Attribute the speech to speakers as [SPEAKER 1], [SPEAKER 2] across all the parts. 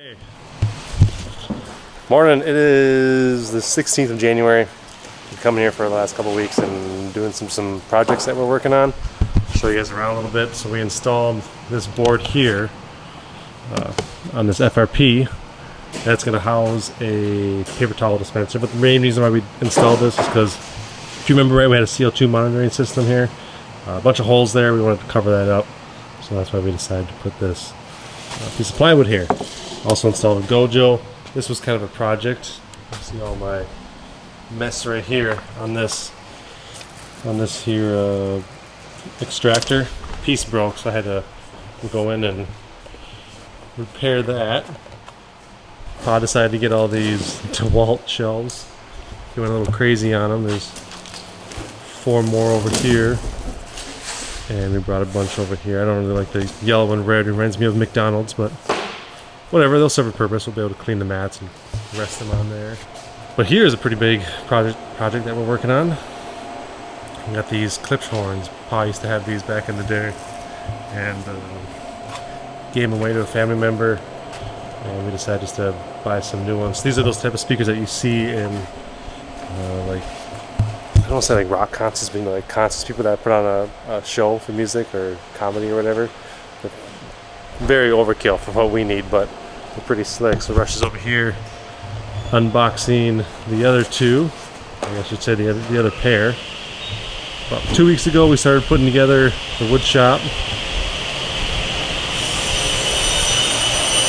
[SPEAKER 1] Hey. Morning. It is the 16th of January. We've come here for the last couple of weeks and doing some projects that we're working on. I'll show you guys around a little bit. So we installed this board here on this FRP. That's going to house a paper towel dispenser. But the main reason why we installed this is because, if you remember right, we had a CO2 monitoring system here. A bunch of holes there. We wanted to cover that up. So that's why we decided to put this piece of plywood here. Also installed a Gojo. This was kind of a project. You see all my mess right here on this here extractor. Piece broke, so I had to go in and repair that. Pa decided to get all these DeWalt shelves. He went a little crazy on them. There's 4 more over here. And we brought a bunch over here. I don't really like the yellow and red. It reminds me of McDonald's, but whatever. They'll serve a purpose. We'll be able to clean the mats and rest them on there. But here's a pretty big project that we're working on. We got these clips horns. Pa used to have these back in the day, and gave them away to a family member. And we decided just to buy some new ones. These are those type of speakers that you see in like, I don't want to say like rock concerts, but like concerts, people that put on a show for music or comedy or whatever. They're very overkill for what we need, but they're pretty slick. So Rush is over here unboxing the other two. I should say the other pair. About 2 weeks ago, we started putting together the wood shop.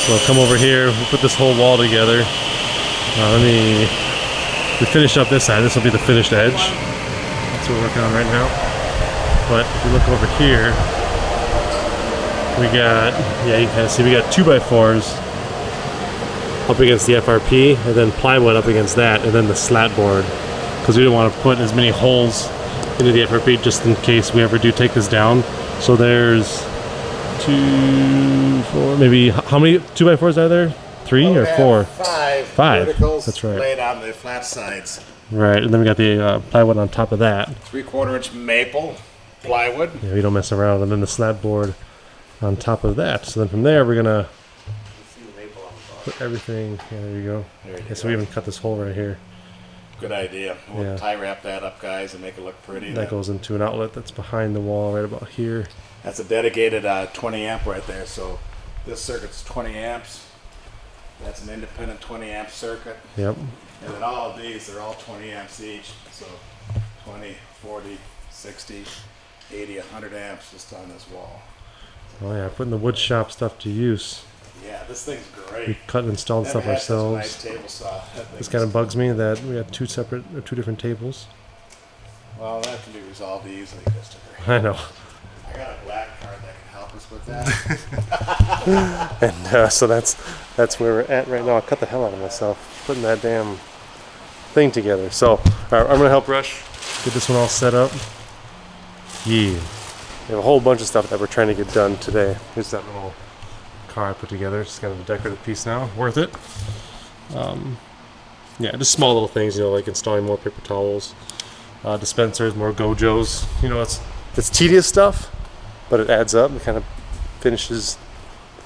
[SPEAKER 1] So I'll come over here. We put this whole wall together. We finish up this side. This will be the finished edge. That's what we're working on right now. But if you look over here, we got, yeah, you can kind of see we got 2x4s up against the FRP, and then plywood up against that, and then the slat board, because we didn't want to put as many holes into the FRP just in case we ever do take this down. So there's 2, 4, maybe, how many 2x4s are there? 3 or 4?
[SPEAKER 2] 5
[SPEAKER 1] verticals. That's right.
[SPEAKER 2] Laid on the flat sides.
[SPEAKER 1] Right, and then we got the plywood on top of that.
[SPEAKER 2] 3/4 inch maple plywood.
[SPEAKER 1] Yeah, we don't mess around. And then the slat board on top of that. So then from there, we're gonna put everything. Yeah, there you go. So we even cut this hole right here.
[SPEAKER 2] Good idea. We'll tie wrap that up, guys, and make it look pretty.
[SPEAKER 1] That goes into an outlet that's behind the wall, right about here.
[SPEAKER 2] That's a dedicated 20 amp right there. So this circuit's 20 amps. That's an independent 20 amp circuit.
[SPEAKER 1] Yep.
[SPEAKER 2] And then all of these, they're all 20 amps each. So 20, 40, 60, 80, 100 amps just on this wall.
[SPEAKER 1] Oh yeah, putting the wood shop stuff to use.
[SPEAKER 2] Yeah, this thing's great.
[SPEAKER 1] We cut and installed stuff ourselves.
[SPEAKER 2] Nice table saw.
[SPEAKER 1] This kind of bugs me that we got two different tables.
[SPEAKER 2] Well, that can be resolved easily, Christopher.
[SPEAKER 1] I know.
[SPEAKER 2] I got a black card that can help us with that.
[SPEAKER 1] And so that's where we're at right now. I cut the hell out of myself putting that damn thing together. So I'm gonna help Rush get this one all set up. Yeah, we have a whole bunch of stuff that we're trying to get done today. Here's that little car I put together. It's kind of a decorative piece now. Worth it. Yeah, just small little things, you know, like installing more paper towels, dispensers, more Gojos. You know, it's tedious stuff, but it adds up. It kind of finishes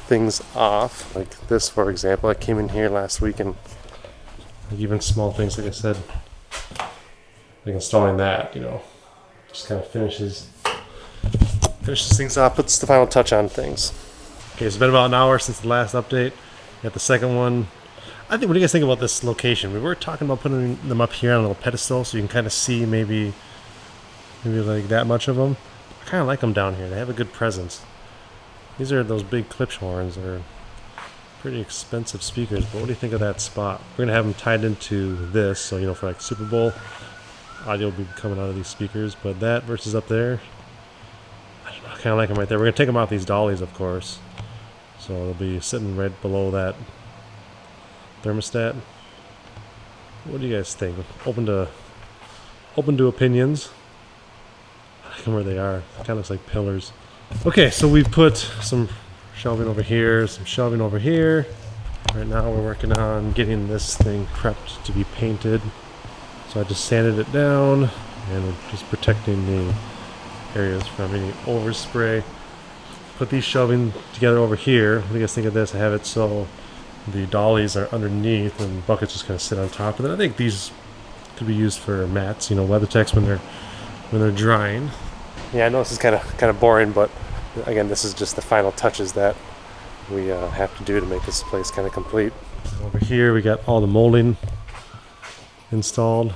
[SPEAKER 1] things off. Like this, for example. I came in here last week and like even small things, like I said, like installing that, you know, just kind of finishes things off, puts the final touch on things. Okay, so it's been about an hour since the last update. We got the second one. What do you guys think about this location? We were talking about putting them up here on a little pedestal so you can kind of see maybe like that much of them. I kind of like them down here. They have a good presence. These are those big clip horns. They're pretty expensive speakers, but what do you think of that spot? We're gonna have them tied into this, so you know, for like Super Bowl, audio will be coming out of these speakers. But that versus up there, I don't know. I kind of like them right there. We're gonna take them off these dollies, of course, so they'll be sitting right below that thermostat. What do you guys think? Open to opinions. I like them where they are. It kind of looks like pillars. Okay, so we put some shelving over here, some shelving over here. Right now we're working on getting this thing prepped to be painted. So I just sanded it down and we're just protecting the areas from any overspray. Put these shelving together over here. What do you guys think of this? I have it so the dollies are underneath and buckets just kind of sit on top of it. I think these could be used for mats, you know, WeatherTechs when they're drying. Yeah, I know this is kind of boring, but again, this is just the final touches that we have to do to make this place kind of complete. Over here, we got all the molding installed.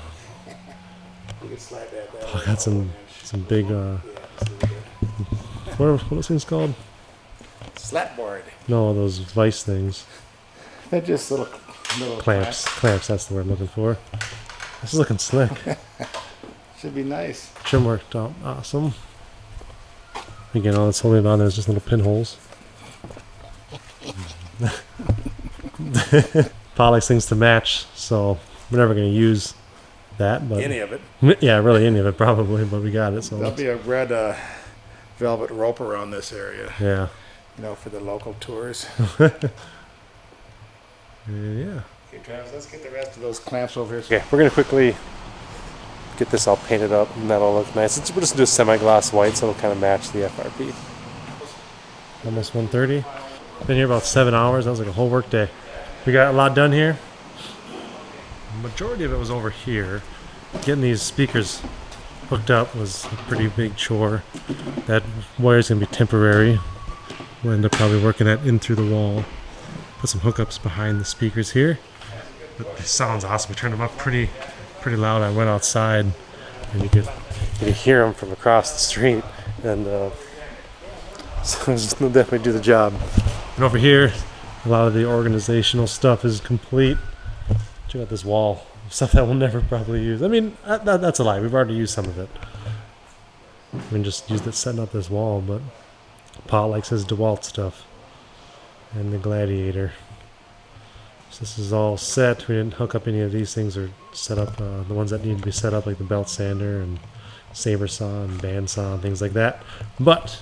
[SPEAKER 2] You can slide that down.
[SPEAKER 1] Oh, got some big what are those things called?
[SPEAKER 2] Slapboard.
[SPEAKER 1] No, those vice things.
[SPEAKER 2] They're just little
[SPEAKER 1] Clamps. Clamps, that's the word I'm looking for. This is looking slick.
[SPEAKER 2] Should be nice.
[SPEAKER 1] Trim worked out awesome. Again, all that's holding it on there is just little pinholes. Paul likes things to match, so we're never going to use that. But
[SPEAKER 2] Any of it.
[SPEAKER 1] yeah, really any of it probably, but we got it. So
[SPEAKER 2] There'll be a red velvet rope around this area.
[SPEAKER 1] yeah.
[SPEAKER 2] You know, for the local tours.
[SPEAKER 1] Yeah.
[SPEAKER 2] Okay, Travis, let's get the rest of those clamps over here.
[SPEAKER 1] Okay, we're going to quickly get this all painted up and that'll look nice. We're just going to do a semi-gloss white so it'll kind of match the FRP. Almost 1:30. Been here about 7 hours. That was like a whole work day. We got a lot done here. The majority of it was over here. Getting these speakers hooked up was a pretty big chore. That wire's going to be temporary. We'll end up probably working that in through the wall. Put some hookups behind the speakers here. But it sounds awesome. We turned them up pretty loud. I went outside and you could hear them from across the street. And so it's just gonna definitely do the job. And over here, a lot of the organizational stuff is complete. Check out this wall. Stuff that we'll never probably use. I mean, that's a lie. We've already used some of it. I mean, just used it setting up this wall, but Paul likes his DeWalt stuff. And the Gladiator. So this is all set. We didn't hook up any of these things or set up the ones that need to be set up, like the belt sander and saber saw and bandsaw and things like that. But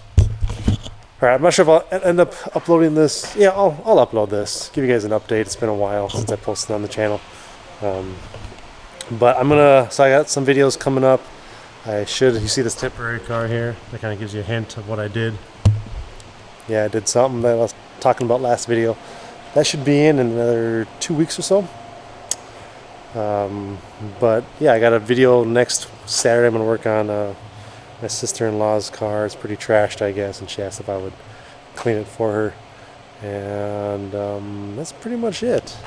[SPEAKER 1] alright, I'm not sure if I'll end up uploading this. Yeah, I'll upload this. Give you guys an update. It's been a while since I posted on the channel. But so I got some videos coming up. You see this temporary car here? That kind of gives you a hint of what I did. Yeah, I did something that I was talking about last video. That should be in another 2 weeks or so. But yeah, I got a video next Saturday. I'm going to work on my sister-in-law's car. It's pretty trashed, I guess, and she asked if I would clean it for her. And that's pretty much it.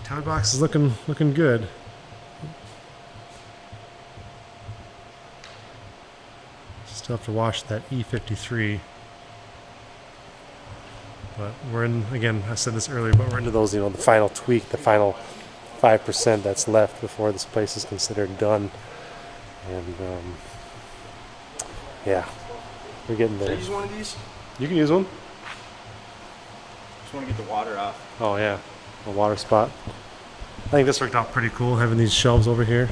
[SPEAKER 1] ToyBox is looking good. Still have to wash that E53. But we're in, again, I said this earlier, but we're into those, the final tweak, the final 5% that's left before this place is considered done. And yeah, we're getting there.
[SPEAKER 3] Can I use one of these?
[SPEAKER 1] You can use one.
[SPEAKER 3] Just want to get the water off.
[SPEAKER 1] Oh yeah, a water spot. I think this worked out pretty cool, having these shelves over here.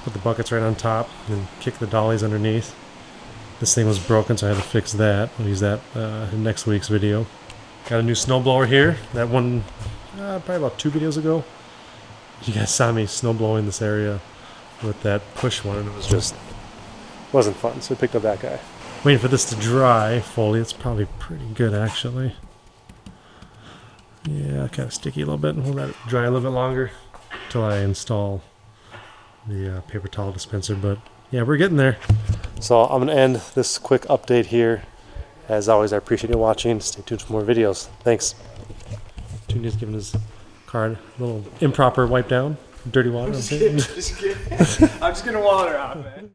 [SPEAKER 1] Put the buckets right on top and kick the dollies underneath. This thing was broken, so I had to fix that. I'll use that in next week's video. Got a new snowblower here. That one, probably about 2 videos ago. You guys saw me snowblowing this area with that push one, and it wasn't fun, so I picked up that guy. Waiting for this to dry fully. It's probably pretty good, actually. Yeah, kind of sticky a little bit. We'll let it dry a little bit longer until I install the paper towel dispenser, but yeah, we're getting there. So I'm going to end this quick update here. As always, I appreciate you watching. Stay tuned for more videos. Thanks. Junior's giving his card a little improper wipe down. Dirty water.
[SPEAKER 3] Just kidding. I'm just gonna water out, man.